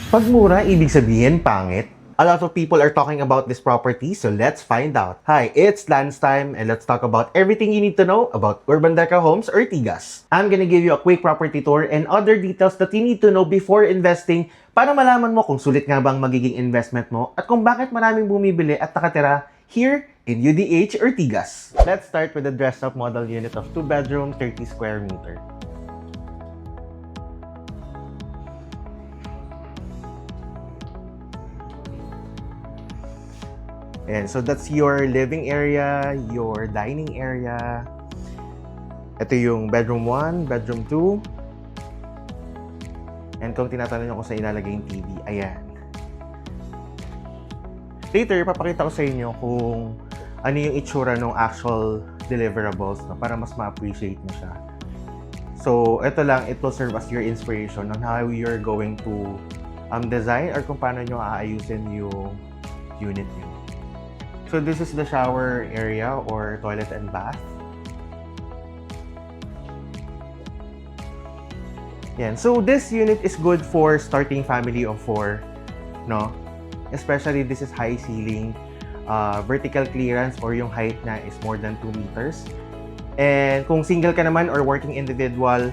Pag mura, ibig sabihin pangit? A lot of people are talking about this property, so let's find out. Hi, it's Lance time, and let's talk about everything you need to know about Urban Deca Homes Ortigas. I'm gonna give you a quick property tour and other details that you need to know before investing para malaman mo kung sulit nga bang magiging investment mo at kung bakit maraming bumibili at nakatira here in UDH Ortigas. Let's start with the dressed-up model unit of 2-bedroom, 30 square meter. And so that's your living area, your dining area. Ito yung bedroom 1, bedroom 2. And kung tinatanong nyo kung saan ilalagay yung TV, ayan. Later, papakita ko sa inyo kung ano yung itsura ng actual deliverables, no, para mas ma-appreciate nyo siya. So, ito lang, it will serve as your inspiration on how you're going to design or kung paano nyo aayusin yung unit nyo. So this is the shower area or toilet and bath. Yan. So this unit is good for starting family of 4, no? Especially this is high ceiling, vertical clearance or yung height na is more than 2 meters. And kung single ka naman or working individual,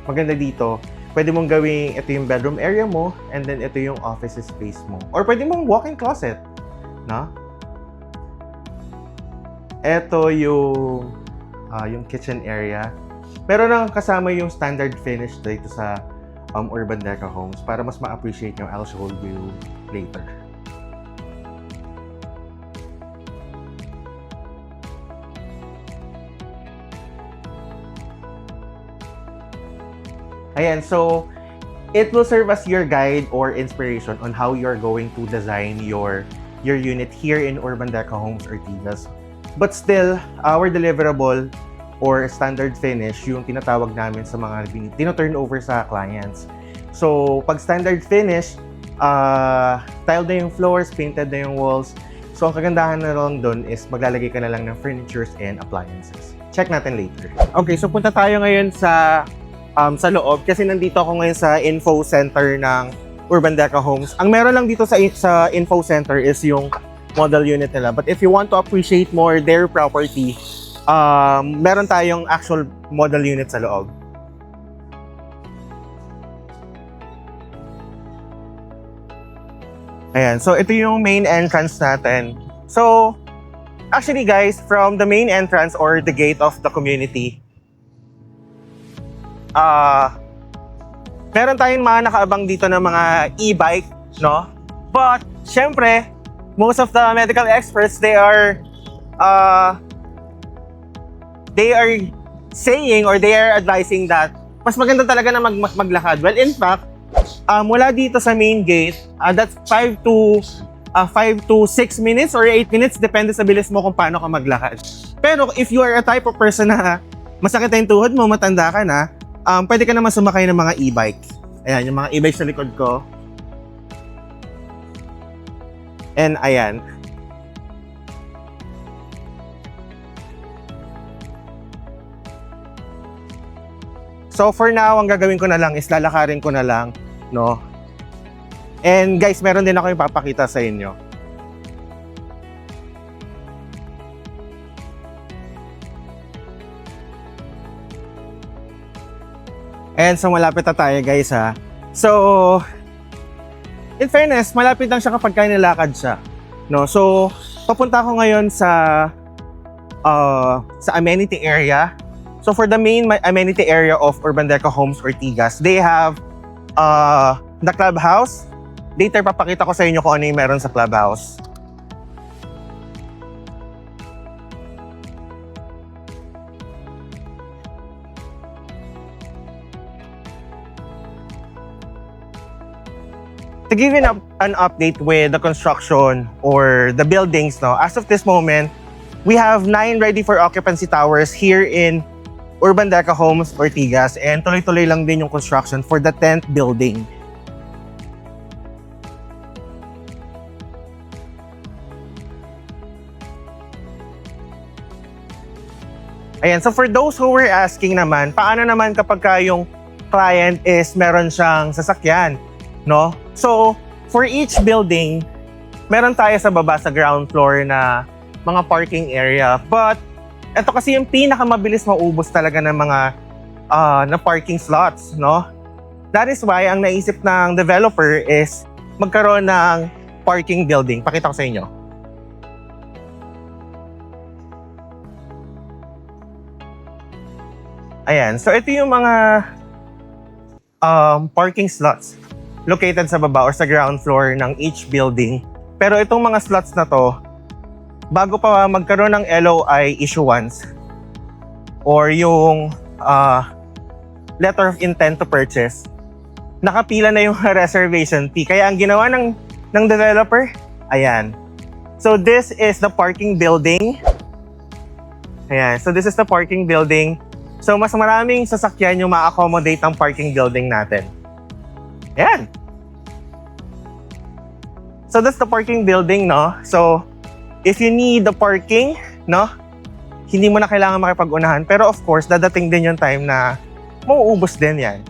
maganda dito. Pwede mong gawing ito yung bedroom area mo and then ito yung office space mo. Or pwede mong walk-in closet, no? Ito yung kitchen area. Meron nang kasama yung standard finish dito sa Urban Deca Homes para mas ma-appreciate nyo. I'll show you later. Ayan, so it will serve as your guide or inspiration on how you're going to design your unit here in Urban Deca Homes Ortigas. But still, our deliverable or standard finish yung tinatawag namin sa mga tino-turnover sa clients. So, pag standard finish, tiled na yung floors, painted na yung walls. So, ang kagandahan na lang doon is maglalagay ka na lang ng furnitures and appliances. Check natin later. Okay, so punta tayo ngayon sa loob kasi nandito ako ngayon sa info center ng Urban Deca Homes. Ang meron lang dito sa info center is yung model unit nila. But if you want to appreciate more their property, meron tayong actual model unit sa loob. Ayan, so ito yung main entrance natin. So, actually guys, from the main entrance or the gate of the community, meron tayong mga nakaabang dito ng mga e-bike, no? But, syempre, most of the medical experts, they are saying or they are advising that mas maganda talaga na maglakad. Well, in fact, mula dito sa main gate, that's 5 to 6 minutes or 8 minutes, depende sa bilis mo kung paano ka maglakad. Pero if you are a type of person na masakit na yung tuhod mo, matanda ka na, pwede ka naman sumakay ng mga e-bike. Ayan, yung mga e-bike sa likod ko. And ayan. So for now, ang gagawin ko na lang is lalakarin ko na lang, no? And guys, meron din ako ipapakita sa inyo. And so malapit na tayo guys ha. So, in fairness, malapit lang siya kapag kaya nilakad siya. No? So, papunta ako ngayon sa amenity area. So, for the main amenity area of Urban Deca Homes Ortigas, they have the clubhouse. Later, papakita ko sa inyo kung ano yung meron sa clubhouse. To give you an update with the construction or the buildings, no, as of this moment, we have 9 ready for occupancy towers here in Urban Deca Homes Ortigas, and tuloy-tuloy lang din yung construction for the 10th building. Ayan, so for those who were asking naman, paano naman kapag yung client is meron siyang sasakyan, no? So, for each building, meron tayo sa baba sa ground floor na mga parking area. But, ito kasi yung pinakamabilis maubos talaga ng mga na parking slots, no? That is why ang naisip ng developer is magkaroon ng parking building. Pakita ko sa inyo. Ayan. So, ito yung mga parking slots located sa baba or sa ground floor ng each building. Pero itong mga slots na to, bago pa magkaroon ng LOI issuance or yung letter of intent to purchase, nakapila na yung reservation fee. Kaya ang ginawa ng developer, ayan. So, this is the parking building. Ayan. So, this is the parking building. So, mas maraming sasakyan yung ma-accommodate ang parking building natin. Ayan. So, that's the parking building, no? So, if you need the parking, no? Hindi mo na kailangan makipag-unahan. Pero of course, dadating din yung time na mauubos din yan.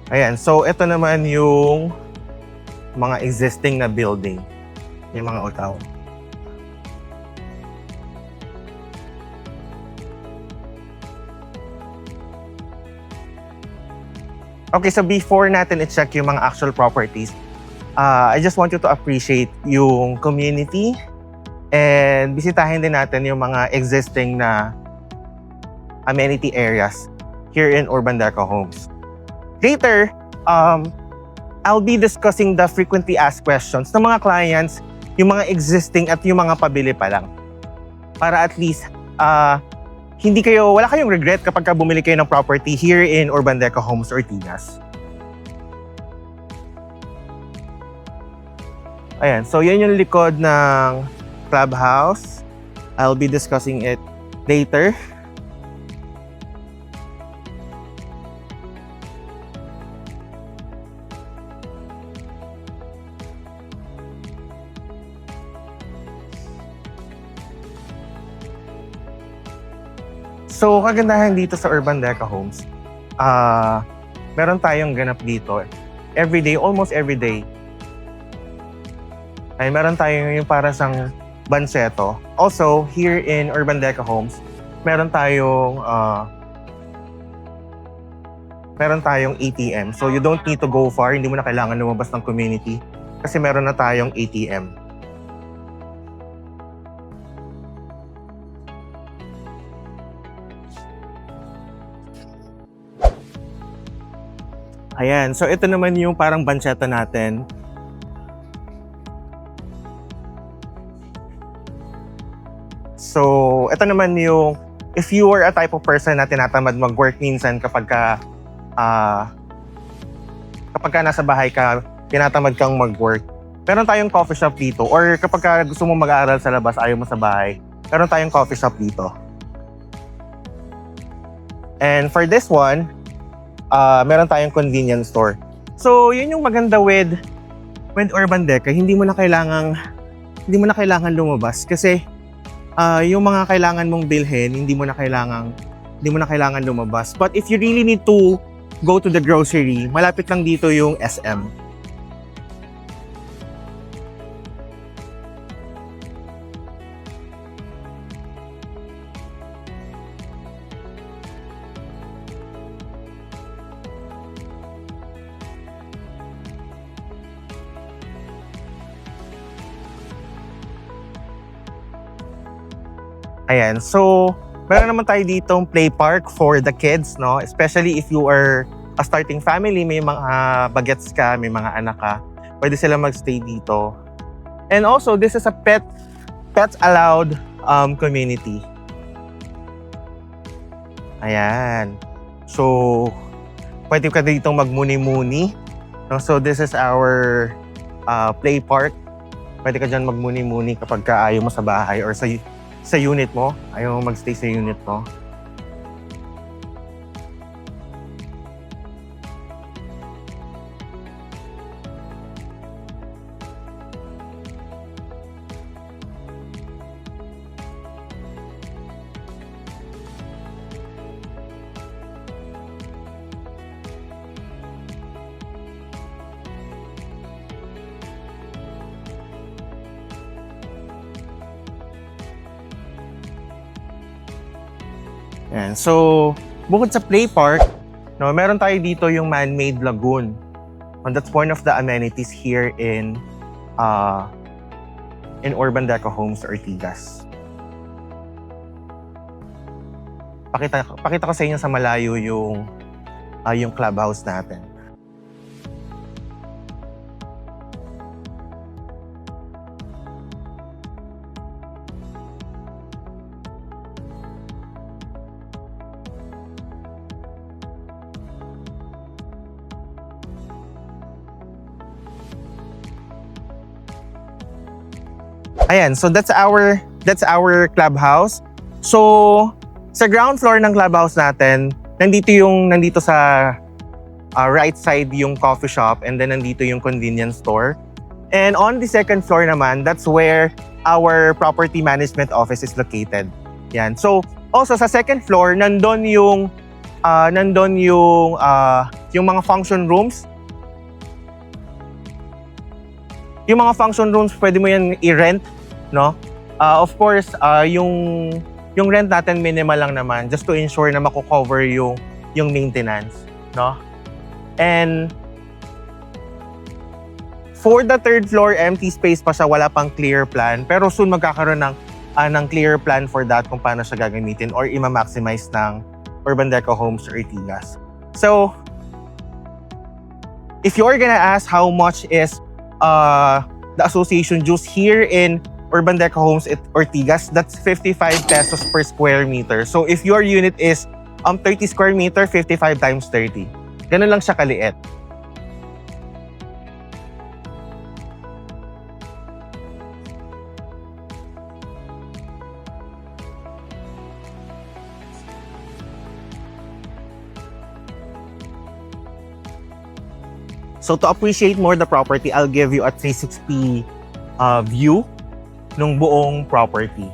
Ayan. So, ito naman yung mga existing na building. Yung mga utaw. Okay, so before natin i-check yung mga actual properties, I just want you to appreciate yung community and bisitahin din natin yung mga existing na amenity areas here in Urban Deco Homes. Later, I'll be discussing the frequently asked questions ng mga clients, yung mga existing at yung mga pabili pa lang. Para at least, wala kayong regret kapag bumili kayo ng property here in Urban Deco Homes Ortigas. Ayan, so yan yung likod ng clubhouse. I'll be discussing it later. So, kagandahan dito sa Urban Deco Homes, meron tayong ganap dito. Everyday, almost everyday. Ay, meron tayong yung para sang banseto. Also, here in Urban Deco Homes, meron tayong ATM. So, you don't need to go far. Hindi mo na kailangan lumabas ng community kasi meron na tayong ATM. Ayan. So, ito naman yung parang banseta natin. So, ito naman yung if you are a type of person na tinatamad mag-work minsan kapag nasa bahay ka, tinatamad kang mag-work. Meron tayong coffee shop dito or kapag gusto mo mag-aaral sa labas, ayaw mo sa bahay, meron tayong coffee shop dito. And for this one, meron tayong convenience store. So, yun yung maganda with Urban Deco. Hindi mo na kailangan lumabas kasi yung mga kailangan mong bilhin, hindi mo na kailangan lumabas. But if you really need to go to the grocery, malapit lang dito yung SM. Ayan, so meron naman tayo ditong play park for the kids, no? Especially if you are a starting family, may mga bagets ka, may mga anak ka, pwede sila magstay dito. And also, this is a pets allowed community. Ayan. So, pwede ka ditong magmuni-muni. No? So, this is our play park. Pwede ka dyan magmuni-muni kapag ayaw mo sa bahay or sa unit mo. Ayaw mo magstay sa unit mo. Ayan. So, bukod sa play park, no, meron tayo dito yung man-made lagoon. And that's one of the amenities here in Urban Deco Homes Ortigas. Pakita ko sa inyo sa malayo yung clubhouse natin. Ayan, so that's our clubhouse. So sa ground floor ng clubhouse natin, nandito sa right side yung coffee shop, and then nandito yung convenience store. And on the second floor naman, that's where our property management office is located. Yan. So also sa second floor, nandun yung mga function rooms. Yung mga function rooms, pwede mo yan i-rent, no? Of course, yung rent natin minimal lang naman, just to ensure na mako-cover yung maintenance, no? And for the third floor, empty space pa siya, wala pang clear plan, pero soon magkakaroon ng clear plan for that kung paano siya gagamitin or i-maximize ng Urban Deco Homes Ortigas. So, if you're gonna ask how much is the association dues here in Urban Deco Homes Ortigas, that's 55 pesos per square meter. So if your unit is 30 square meter, 55 times 30. Ganun lang siya kaliit. So to appreciate more the property, I'll give you a 360 view ng buong property.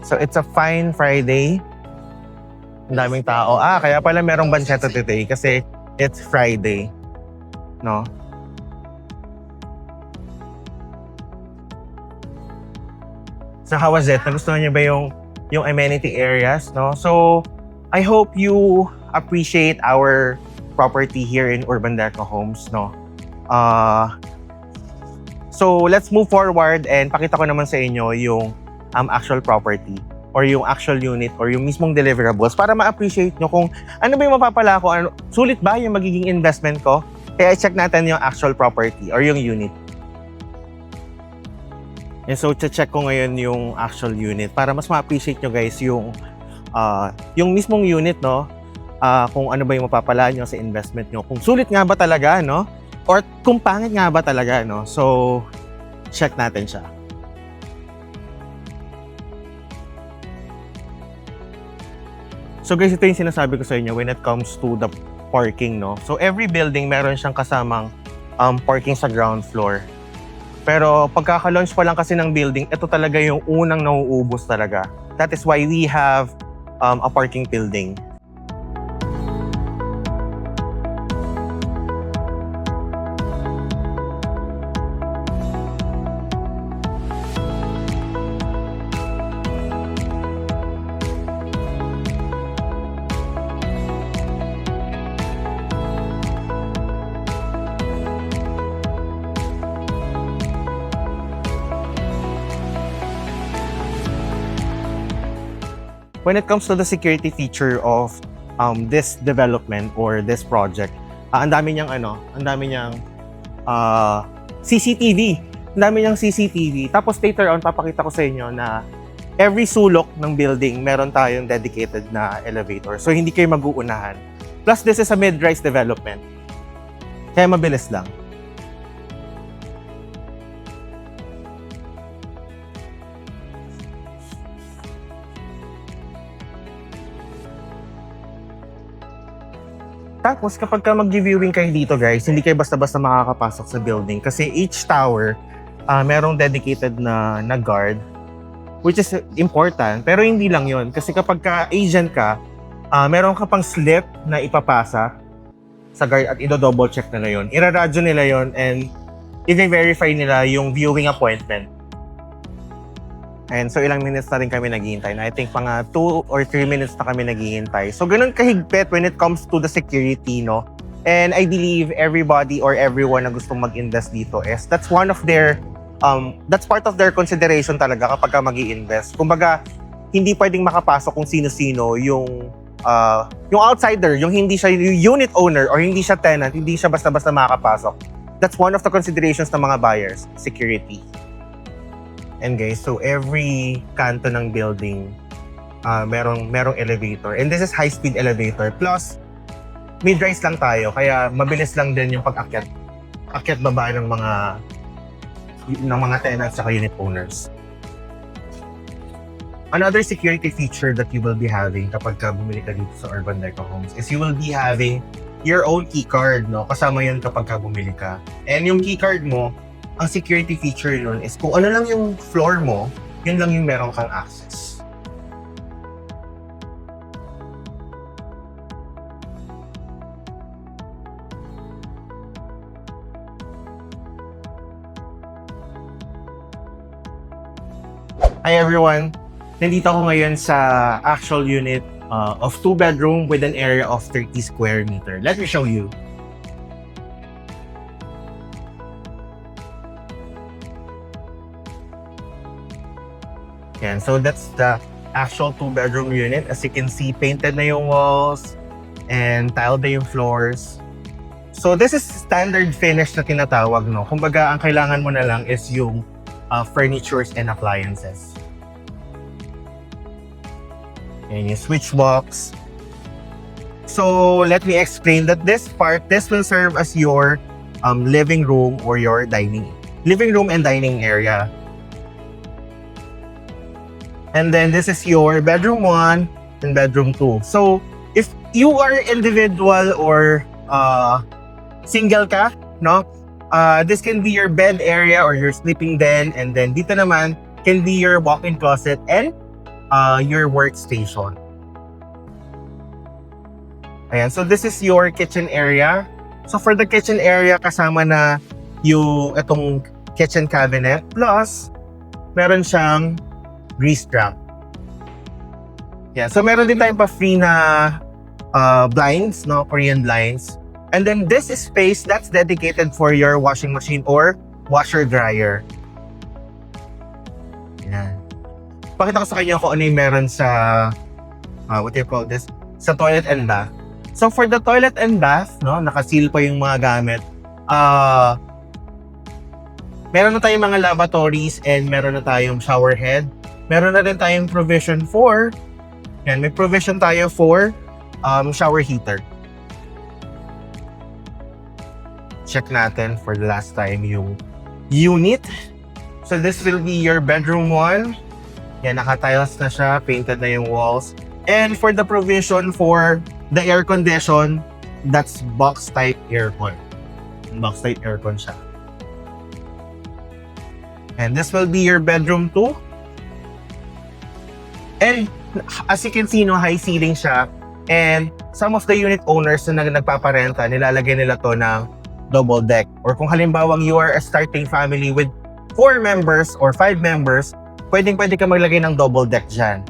So it's a fine Friday. Ang daming tao. Kaya pala merong banseta today kasi it's Friday. No? So how was it? Nagustuhan niyo ba yung amenity areas, no? So I hope you appreciate our property here in Urban Deco Homes, no? So let's move forward and pakita ko naman sa inyo yung actual property or yung actual unit or yung mismong deliverables para ma-appreciate nyo kung ano ba yung mapapala ko, sulit ba yung magiging investment ko. Kaya check natin yung actual property or yung unit. And so check ko ngayon yung actual unit para mas ma-appreciate nyo guys yung mismong unit, no? Kung ano ba yung mapapala nyo sa investment nyo, kung sulit nga ba talaga, no? Or kung pangit nga ba talaga, no? So check natin siya. So guys, ito yung sinasabi ko sa inyo when it comes to the parking, no? So every building meron siyang kasamang parking sa ground floor. Pero pagkaka-launch pa lang kasi ng building, ito talaga yung unang nauubos talaga. That is why we have a parking building. When it comes to the security feature of this development or this project, ang dami niyang CCTV. Ang dami niyang CCTV. Tapos later on, papakita ko sa inyo na every sulok ng building, meron tayong dedicated na elevator. So hindi kayo mag-uunahan. Plus, this is a mid-rise development. Kaya mabilis lang. Tapos kapag ka mag-viewing kayo dito guys, hindi kayo basta-basta makakapasok sa building kasi each tower merong dedicated na guard, which is important. Pero hindi lang yon kasi kapag ka agent ka, meron ka pang slip na ipapasa sa guard at i-double check nila yon. Iraradyo nila yon and i-verify nila yung viewing appointment. And so ilang minutes na rin kami naghihintay. I think mga 2 or 3 minutes na kami naghihintay. So ganun kahigpit when it comes to the security, no? And I believe everybody or everyone na gustong mag-invest dito is that's one of their that's part of their consideration talaga kapag ka mag-i-invest. Kumbaga, hindi pwedeng makapasok kung sino-sino yung outsider, yung hindi siya yung unit owner or hindi siya tenant, hindi siya basta-basta makakapasok. That's one of the considerations ng mga buyers, security. And guys, so every kanto ng building, merong elevator. And this is high-speed elevator. Plus, mid-rise lang tayo, kaya mabilis lang din yung pag-akyat. Akyat baba ng mga tenants at unit owners. Another security feature that you will be having kapag bumili ka dito sa Urban Deco Homes is you will be having your own key card, no? Kasama yun kapag bumili ka. And yung key card mo, ang security feature nun is kung ano lang yung floor mo, yun lang yung meron kang access. Hi everyone! Nandito ako ngayon sa actual unit of 2-bedroom with an area of 30 square meter. Let me show you. Yan, so that's the actual 2-bedroom unit. As you can see, painted na yung walls and tiled na yung floors. So this is standard finish na tinatawag, no? Kumbaga, ang kailangan mo na lang is yung furnitures and appliances. Yan yung switch box. So let me explain that this will serve as your living room or your living room and dining area. And then this is your bedroom 1 and bedroom 2. So if you are individual or single ka, no? This can be your bed area or your sleeping den, and then dito naman can be your walk-in closet and your workstation. Ayan, so this is your kitchen area. So for the kitchen area, kasama na yung itong kitchen cabinet, plus meron siyang grease trap. Yeah, so meron din tayong pa-free na blinds, no? Korean blinds. And then this is space that's dedicated for your washing machine or washer-dryer. Yan. Pakita ko sa kanya kung ano yung meron sa, what do you call this? Sa toilet and bath. So for the toilet and bath, no? Nakaseal pa yung mga gamit. Meron na tayong mga lavatories and meron na tayong shower head. Meron na rin tayong provision for, yan, may provision tayo for shower heater. Check natin for the last time yung unit. So this will be your bedroom 1. Yan, naka-tiles na siya, painted na yung walls. And for the provision for the air condition, that's box type aircon. Box type aircon siya. And this will be your bedroom 2. And as you can see, no, high ceiling siya. And some of the unit owners na nagpaparenta, nilalagay nila to ng double deck. Or kung halimbawang you are a starting family with 4 members or 5 members, pwede ka maglagay ng double deck dyan.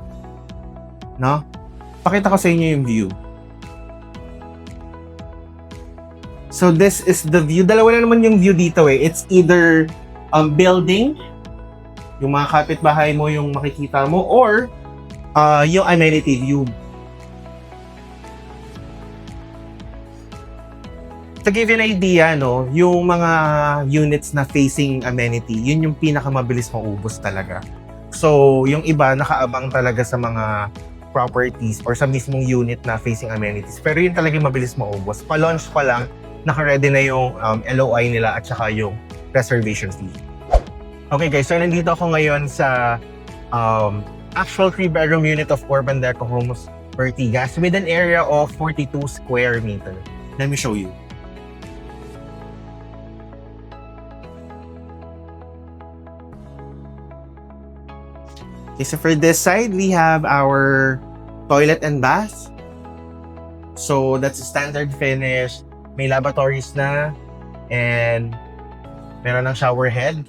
No? Pakita ko sa inyo yung view. So this is the view. Dalawa na naman yung view dito eh. It's either building, yung mga kapitbahay mo yung makikita mo, or yung amenity view. To give you an idea, no, yung mga units na facing amenity, yun yung pinakamabilis maubos talaga. So, yung iba nakaabang talaga sa mga properties or sa mismong unit na facing amenities. Pero yun talaga yung mabilis maubos. Pa-launch pa lang, naka-ready na yung LOI nila at saka yung reservation fee. Okay guys, so nandito ako ngayon sa actual 3-bedroom unit of Urban Deco Homes, Ortigas with an area of 42 square meter. Let me show you. Okay, so for this side, we have our toilet and bath. So that's a standard finish. May lavatories na. And meron ng shower head.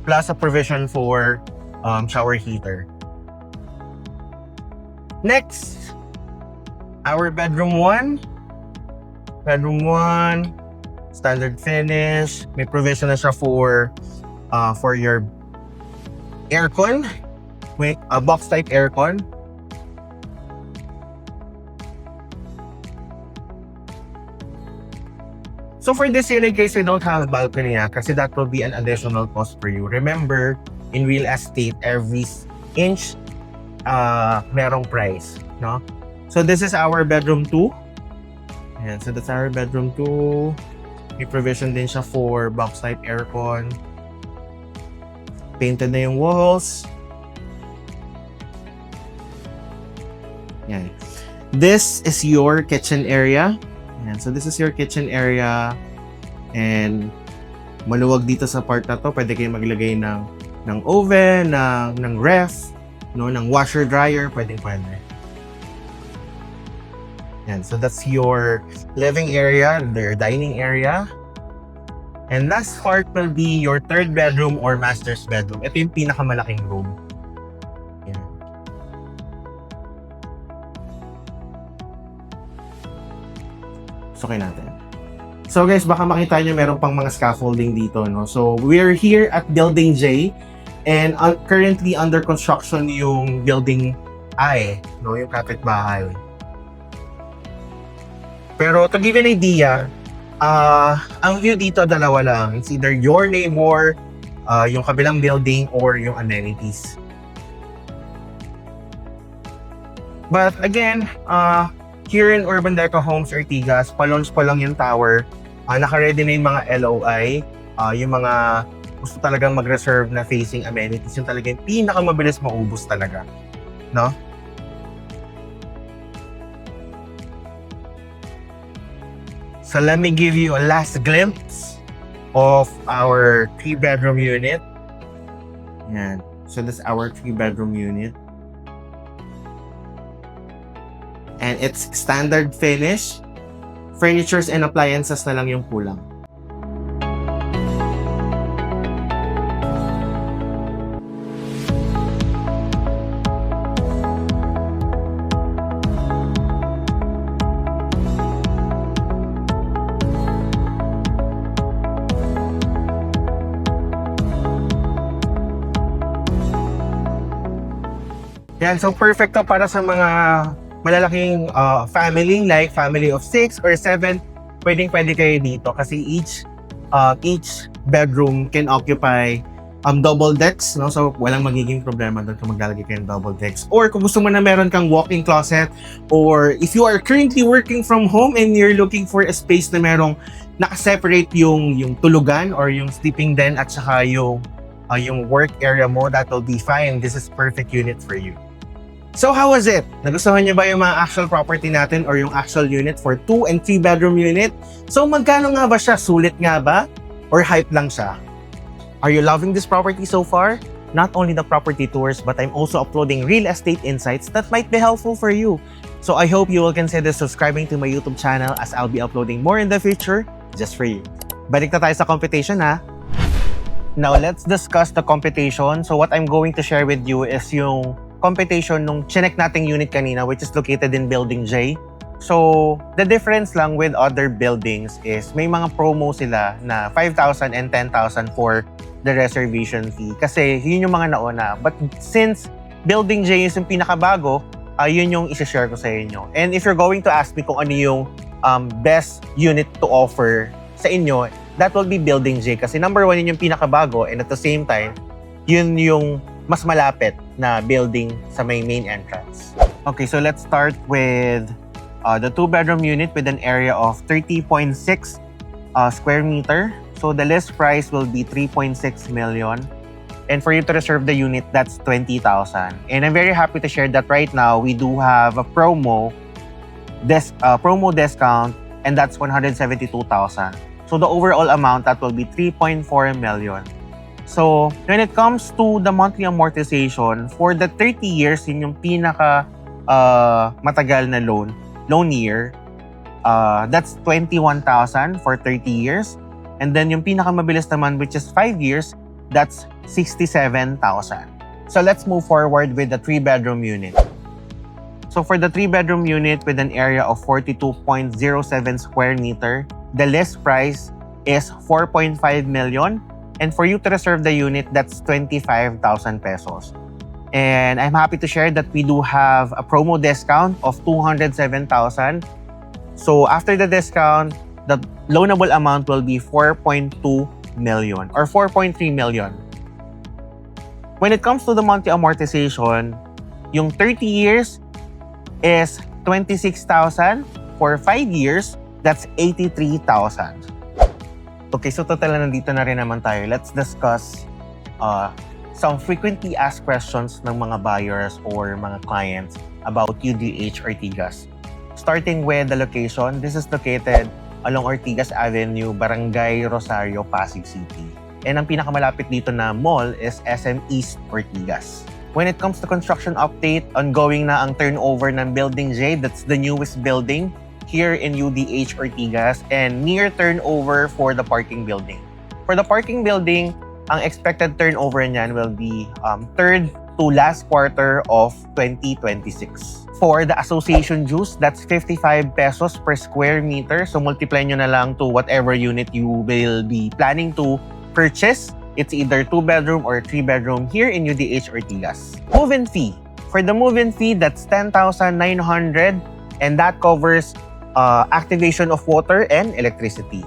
Plus a provision for shower heater. Next, our bedroom 1. Bedroom 1, standard finish. May provision na siya for your aircon. With a box type aircon. So for this unit, guys, we don't have a balcony kasi that will be an additional cost for you. Remember, in real estate, every inch merong price, no? So this is our bedroom 2. Ayan, so that's our bedroom 2. May provision din siya for box type aircon. Painted na yung walls. Ayan. This is your kitchen area. Ayan, so this is your kitchen area. And maluwag dito sa part na to. Pwede kayong maglagay ng oven, ng ref, no, ng washer dryer, pwede. Yan, so that's your living area, your dining area. And last part will be your third bedroom or master's bedroom. Ito yung pinakamalaking room. Yan. So, okay natin. So guys, baka makita nyo meron pang mga scaffolding dito, no? So we're here at Building J and currently under construction yung Building I, no? Yung kapitbahay. Pero to give you an idea, ang view dito dalawa lang. It's either your neighbor, yung kabilang building, or yung amenities. But again, here in Urban Deco Homes Ortigas, pa-launch pa lang yung tower. Naka-ready na yung mga LOI, yung mga gusto talagang mag-reserve na facing amenities, yung talagang pinakamabilis maubos talaga, no? So let me give you a last glimpse of our 3-bedroom unit. Yan. So that's our 3-bedroom unit. And it's standard finish. Furnitures and appliances na lang yung kulang. Yan, so perfect to para sa mga malalaking family, like family of 6 or 7, pwede kayo dito kasi each bedroom can occupy double decks, no? So walang magiging problema doon kung maglalagay kayo ng double decks. Or kung gusto mo na meron kang walk-in closet, or if you are currently working from home and you're looking for a space na merong naka-separate yung tulugan or yung sleeping den at saka yung work area mo, that will be fine. This is perfect unit for you. So how was it? Nagustuhan niyo ba yung mga actual property natin or yung actual unit for 2 and 3 bedroom unit? So magkano nga ba siya? Sulit nga ba? Or hype lang siya? Are you loving this property so far? Not only the property tours, but I'm also uploading real estate insights that might be helpful for you. So I hope you will consider subscribing to my YouTube channel as I'll be uploading more in the future just for you. Balik na tayo sa computation, ha? Now let's discuss the computation. So what I'm going to share with you is yung computation nung chinek nating unit kanina, which is located in Building J. So, the difference lang with other buildings is may mga promo sila na 5,000 and 10,000 for the reservation fee. Kasi yun yung mga nauna. But since Building J is yung pinakabago, yun yung isa-share ko sa inyo. And if you're going to ask me kung ano yung best unit to offer sa inyo, that will be Building J. Kasi number 1, yun yung pinakabago, and at the same time, yun yung mas malapit na building sa may main entrance. Okay, so let's start with the 2-bedroom unit with an area of 30.6 square meter. So the list price will be 3.6 million. And for you to reserve the unit, that's 20,000. And I'm very happy to share that right now we do have a promo discount and that's 172,000. So the overall amount, that will be 3.4 million. So when it comes to the monthly amortization, for the 30 years, yun yung pinaka matagal na loan year, that's 21,000 for 30 years. And then yung pinakamabilis naman, which is 5 years, that's 67,000. So let's move forward with the 3-bedroom unit. So for the 3-bedroom unit with an area of 42.07 square meter, the list price is 4.5 million. And for you to reserve the unit, that's 25,000 pesos. And I'm happy to share that we do have a promo discount of 207,000. So after the discount, the loanable amount will be 4.2 million or 4.3 million. When it comes to the monthly amortization, yung 30 years is 26,000. For 5 years, that's 83,000. Okay, so total na nandito na rin naman tayo. Let's discuss some frequently asked questions ng mga buyers or mga clients about UDH Ortigas. Starting with the location, this is located along Ortigas Avenue, Barangay Rosario, Pasig City. And ang pinakamalapit dito na mall is SM East Ortigas. When it comes to construction update, ongoing na ang turnover ng Building J. That's the newest building here in UDH Ortigas, and near turnover for the parking building. For the parking building, ang expected turnover niyan will be third to last quarter of 2026. For the association dues, that's 55 pesos per square meter. So multiply nyo na lang to whatever unit you will be planning to purchase. It's either 2-bedroom or 3-bedroom here in UDH Ortigas. Move-in fee. For the move-in fee, that's 10,900, and that covers activation of water and electricity.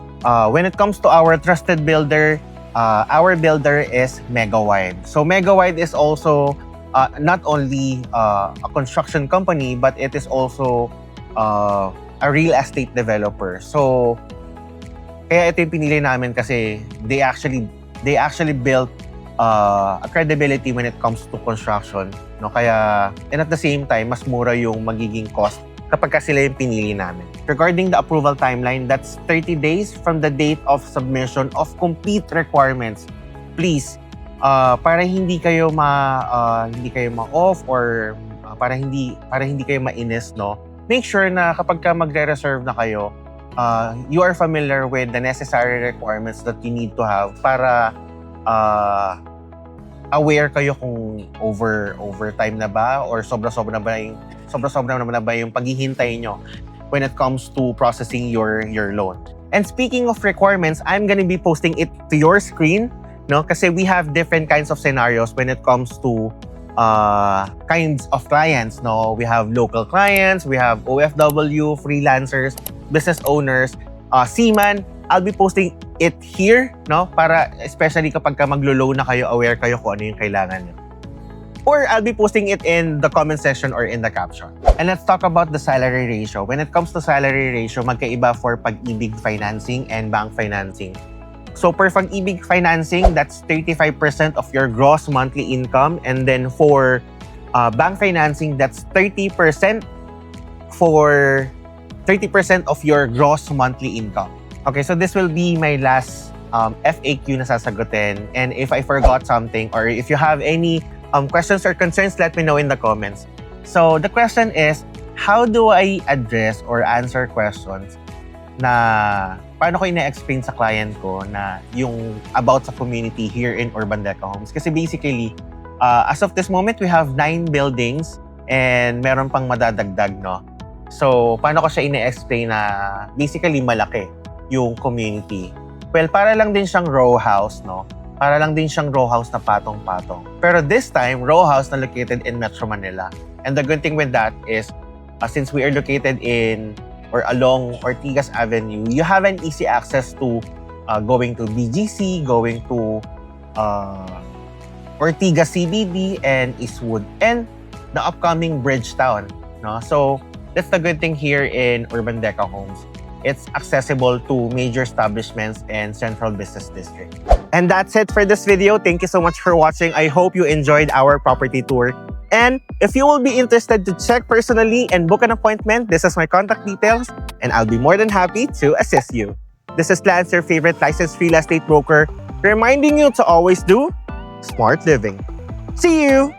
When it comes to our trusted builder, our builder is Megawide. So Megawide is also not only a construction company, but it is also a real estate developer. So kaya ito yung pinili namin kasi they actually built a credibility when it comes to construction, no? Kaya, and at the same time, mas mura yung magiging cost kapag ka sila yung pinili namin. Regarding the approval timeline, that's 30 days from the date of submission of complete requirements. Please, para hindi kayo ma-off or para hindi kayo mainis, no? Make sure na kapag ka magre-reserve na kayo, you are familiar with the necessary requirements that you need to have para aware kayo kung overtime na ba or sobra-sobra na ba yung paghihintay nyo when it comes to processing your loan. And speaking of requirements, I'm gonna be posting it to your screen, no? Kasi we have different kinds of scenarios when it comes to kinds of clients, no? We have local clients, we have OFW, freelancers, business owners, seaman. I'll be posting it here, no? Para especially kapag ka maglo-loan na kayo, aware kayo kung ano yung kailangan nyo. Or I'll be posting it in the comment section or in the caption. And let's talk about the salary ratio. When it comes to salary ratio, magkaiba for Pag-ibig financing and bank financing. So per Pag-ibig financing, that's 35% of your gross monthly income. And then for bank financing, that's 30% of your gross monthly income. Okay, so this will be my last FAQ na sasagutin. And if I forgot something or if you have any questions or concerns, let me know in the comments. So the question is, how do I address or answer questions na paano ko ina-explain sa client ko na yung about sa community here in Urban Deca Homes? Kasi basically, as of this moment, we have 9 buildings and meron pang madadagdag, no? So, paano ko siya ina-explain na basically malaki yung community? Well, para lang din siyang row house, no? Para lang din siyang row house na patong-patong. Pero this time, row house na located in Metro Manila. And the good thing with that is, since we are located in or along Ortigas Avenue, you have an easy access to going to BGC, going to Ortigas CBD and Eastwood, and the upcoming Bridgetown, no? So, that's the good thing here in Urban Deca Homes. It's accessible to major establishments and central business district. And that's it for this video. Thank you so much for watching. I hope you enjoyed our property tour. And if you will be interested to check personally and book an appointment, this is my contact details, and I'll be more than happy to assist you. This is Lance, your favorite licensed real estate broker, reminding you to always do smart living. See you!